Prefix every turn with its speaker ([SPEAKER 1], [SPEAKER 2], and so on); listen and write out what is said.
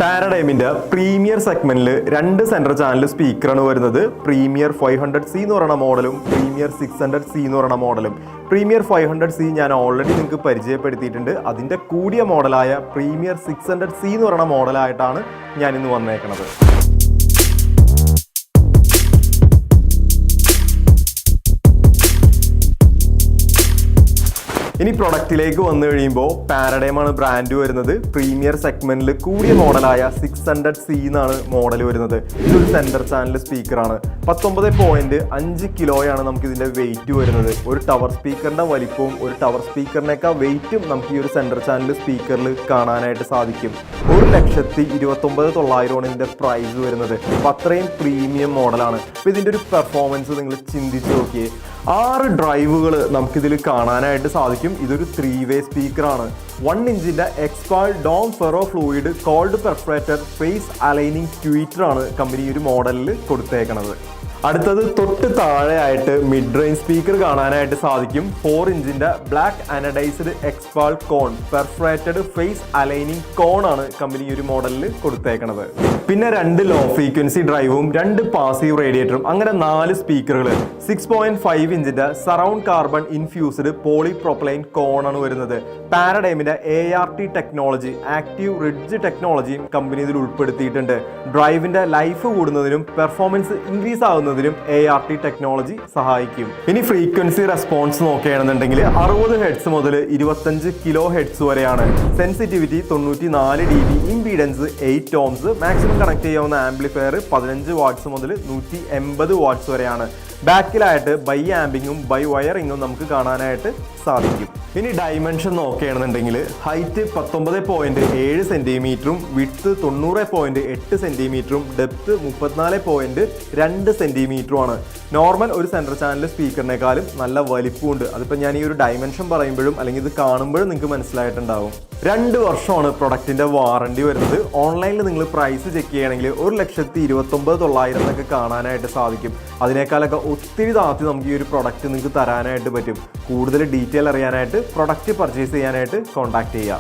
[SPEAKER 1] പാരഡൈമിന്റെ premier സെഗ്മെന്റിൽ രണ്ട് central channel സ്പീക്കറാണ് വരുന്നത്. പ്രീമിയർ 500C എന്ന് പറയുന്ന മോഡലും പ്രീമിയർ 600C എന്ന് പറയുന്ന മോഡലും. പ്രീമിയർ 500C ഞാൻ ഓൾറെഡി നിങ്ങൾക്ക് പരിചയപ്പെടുത്തിയിട്ടുണ്ട്. അതിൻ്റെ കൂടിയ മോഡലായ പ്രീമിയർ 600C എന്ന് പറയുന്ന മോഡലായിട്ടാണ് ഞാൻ ഇന്ന് വന്നേക്കുന്നത്. ഇനി പ്രൊഡക്റ്റിലേക്ക് വന്നു കഴിയുമ്പോൾ പാരഡൈമാണ് ബ്രാൻഡ് വരുന്നത്. പ്രീമിയർ സെഗ്മെന്റിൽ കൂടിയ മോഡലായ 600C എന്നാണ് മോഡൽ വരുന്നത്. ഇതൊരു സെൻറ്റർ ചാനൽ സ്പീക്കറാണ്. 19.5 കിലോയാണ് നമുക്ക് ഇതിൻ്റെ വെയിറ്റ് വരുന്നത്. ഒരു ടവർ സ്പീക്കറിൻ്റെ വലിപ്പവും ഒരു ടവർ സ്പീക്കറിനേക്കാൾ വെയിറ്റും നമുക്ക് ഈ ഒരു സെൻറ്റർ ചാനൽ സ്പീക്കറിൽ കാണാനായിട്ട് സാധിക്കും. 1,29,900 ഇതിൻ്റെ പ്രൈസ് വരുന്നത്. അപ്പോൾ അത്രയും പ്രീമിയം മോഡലാണ്. അപ്പോൾ ഇതിൻ്റെ ഒരു പെർഫോമൻസ് നിങ്ങൾ ചിന്തിച്ച് നോക്കിയേ. 6 ഡ്രൈവുകൾ നമുക്കിതിൽ കാണാനായിട്ട് സാധിക്കും. ഇതൊരു 3-വേ സ്പീക്കറാണ്. 1 ഇഞ്ചിൻ്റെ എക്സ്പാൾഡ് dome ferro fluid cooled perforated phase aligning ട്വീറ്ററാണ് കമ്പനി ഒരു മോഡലിൽ കൊടുത്തേക്കണത്. അടുത്തത് തൊട്ട് താഴെയായിട്ട് മിഡ് റേഞ്ച് സ്പീക്കർ കാണാനായിട്ട് സാധിക്കും. 4 ഇഞ്ചിൻ്റെ ബ്ലാക്ക് അനഡൈസ്ഡ് എക്സ്പാൾഡ് cone perforated phase aligning cone ആണ് കമ്പനി ഒരു മോഡലിൽ കൊടുത്തേക്കണത്. പിന്നെ 2 ലോ ഫ്രീക്വൻസി ഡ്രൈവും 2 പാസീവ് റേഡിയേറ്ററും, അങ്ങനെ 4 സ്പീക്കറുകൾ. 6.5 ഇഞ്ചിൻ്റെ surround carbon infused polypropylene cone ആണ് വരുന്നത്. പാരഡൈമിന്റെ ART ടെക്നോളജി, ആക്റ്റീവ് റിഡ്ജ് ടെക്നോളജിയും കമ്പനി ഇതിൽ ഉൾപ്പെടുത്തിയിട്ടുണ്ട്. ഡ്രൈവിന്റെ ലൈഫ് കൂടുന്നതിനും പെർഫോമൻസ് ഇൻക്രീസ് ആകുന്നതിനും ART ടെക്നോളജി സഹായിക്കും. ഇനി ഫ്രീക്വൻസി റെസ്പോൺസ് നോക്കുകയാണെന്നുണ്ടെങ്കിൽ 60 ഹെഡ്സ് മുതൽ 25 കിലോ ഹെഡ്സ് വരെയാണ്. Sensitivity 94 dB, impedance 8 ohms, maximum connect ചെയ്യാവുന്ന ആംപ്ലിഫയർ 15 വാട്ട്സ് മുതൽ 180 വാട്ട്സ് വരെയാണ്. ബാക്കിലായിട്ട് ബൈ ആംബിങ്ങും ബൈ വയറിങ്ങും നമുക്ക് കാണാനായിട്ട് സാധിക്കും. ഇനി ഡൈമെൻഷൻ നോക്കുകയാണെന്നുണ്ടെങ്കിൽ ഹൈറ്റ് 19.7 സെൻറ്റിമീറ്ററും വിഡ്ത്ത് 90.8 സെൻറ്റിമീറ്ററും ഡെപ്ത് 34.2 സെൻറ്റിമീറ്ററുമാണ്. നോർമൽ ഒരു സെൻട്രൽ ചാനൽ സ്പീക്കറിനേക്കാളും നല്ല വലിപ്പമുണ്ട്. അതിപ്പോൾ ഞാൻ ഈ ഒരു ഡൈമെൻഷൻ പറയുമ്പോഴും അല്ലെങ്കിൽ ഇത് കാണുമ്പോഴും നിങ്ങൾക്ക് മനസ്സിലായിട്ടുണ്ടാവും. 2 വർഷമാണ് പ്രൊഡക്റ്റിൻ്റെ വാറണ്ടി വരുന്നത്. ഓൺലൈനിൽ നിങ്ങൾ പ്രൈസ് ചെക്ക് ചെയ്യുകയാണെങ്കിൽ 1,29,900 എന്നൊക്കെ കാണാനായിട്ട് സാധിക്കും. അതിനേക്കാളൊക്കെ ഒത്തിരി താഴ്ത്തി നമുക്ക് ഈ ഒരു പ്രൊഡക്റ്റ് നിങ്ങൾക്ക് തരാനായിട്ട് പറ്റും. കൂടുതൽ ഡീറ്റെയിൽ അറിയാനായിട്ട് പ്രൊഡക്റ്റ് പർച്ചേസ് ചെയ്യാനായിട്ട് കോൺടാക്ട് ചെയ്യുക.